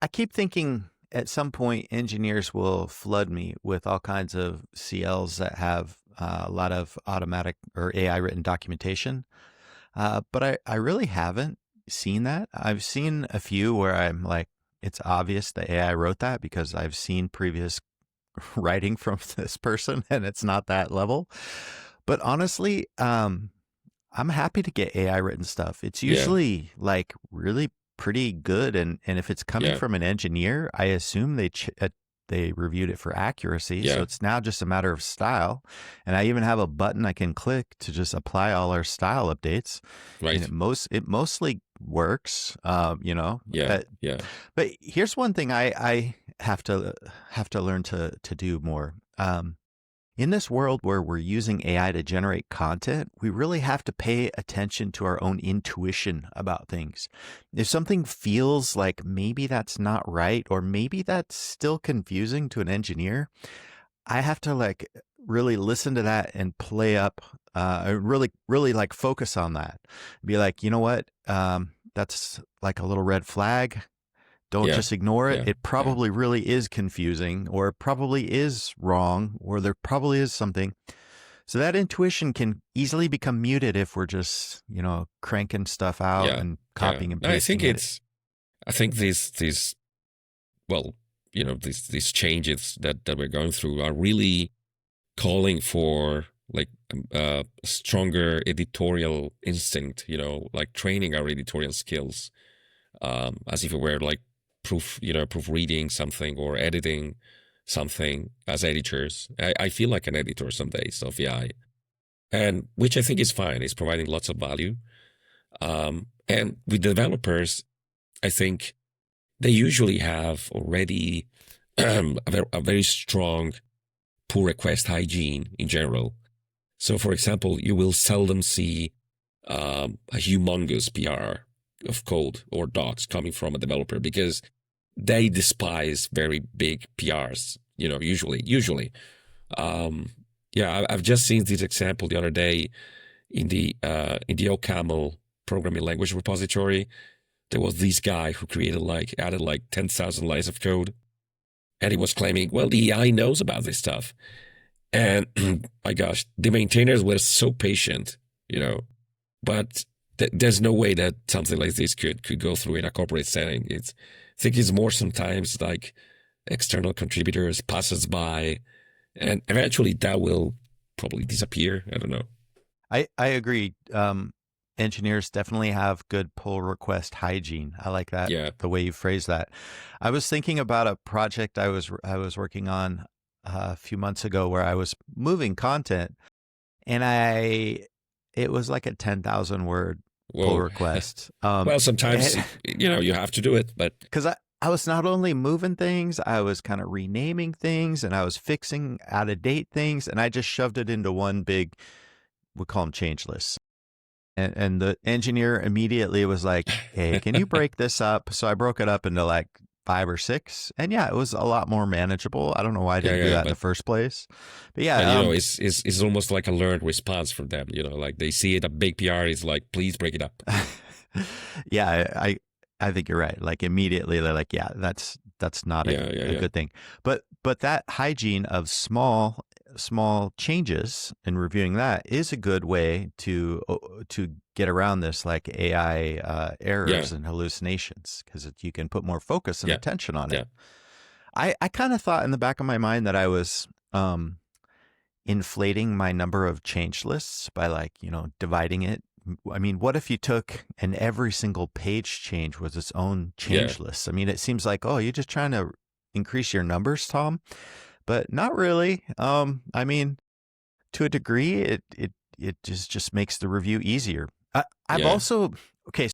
I keep thinking at some point engineers will flood me with all kinds of CLs that have a lot of automatic or AI written documentation. But I really haven't seen that. I've seen a few where I'm like, it's obvious the AI wrote that because I've seen previous writing from this person and it's not that level. But honestly, I'm happy to get AI written stuff. It's Yeah, usually like really pretty good, and if it's coming yeah, from an engineer, I assume they reviewed it for accuracy. So yeah, it's now just a matter of style. And I even have a button I can click to just apply all our style updates, and right. it mostly works. Yeah, yeah, But here's one thing I have to learn to do more. In this world where we're using AI to generate content, we really have to pay attention to our own intuition about things. If something feels like maybe that's not right, or maybe that's still confusing to an engineer, I have to like really listen to that and play up, really like focus on that. Be like, you know what? That's like a little red flag. Don't yeah, just ignore it. yeah, It yeah. probably really is confusing, or it probably is wrong, or there probably is something. So that intuition can easily become muted if we're just, cranking stuff out Yeah, and yeah. copying and I think pasting it. I think these, well, these changes that we're going through are really calling for like a stronger editorial instinct, like training our editorial skills, as if it were like proofreading something or editing something as editors. I feel like an editor some days of AI, and which I think is fine. It's providing lots of value. And with developers, I think they usually have already a very strong pull request hygiene in general. So, for example, you will seldom see a humongous PR of code or docs coming from a developer because they despise very big PRs. Usually. Um, yeah, I've just seen this example the other day in the OCaml programming language repository. There was this guy who added like 10,000 lines of code, and he was claiming, well, the AI knows about this stuff. And my gosh, the maintainers were so patient, but there's no way that something like this could go through in a corporate setting. I think it's more sometimes like external contributors passes by, and eventually that will probably disappear. I don't know. I agree. Engineers definitely have good pull request hygiene. I like that, Yeah, the way you phrase that. I was thinking about a project I was working on a few months ago where I was moving content, and it was like a 10,000 word pull whoa. request. Well, sometimes you have to do it, but Because I was not only moving things, I was kind of renaming things, and I was fixing out of date things, and I just shoved it into one big, we call them change lists. And the engineer immediately was like, "Hey, can you break this up?" So I broke it up into like five or six, and yeah, it was a lot more manageable. I don't know why I yeah, didn't yeah, do yeah, that in the first place, but but yeah, it's almost like a learned response from them. Like they see it a big PR is like, please break it up. yeah, I think you're right. Like immediately they're like, yeah, that's not Yeah, yeah, a yeah, good thing. But that hygiene of small changes and reviewing that is a good way to get around this like AI yeah, errors and hallucinations, because you can put more focus and yeah, attention on it. yeah, I kind of thought in the back of my mind that I was inflating my number of change lists by like, dividing it. I mean, what if you took and every single page change was its own yeah, change list? I mean, it seems like, oh, you're just trying to increase your numbers, Tom, but not really. I mean, to a degree, it just makes the review easier. I've yeah. also okay.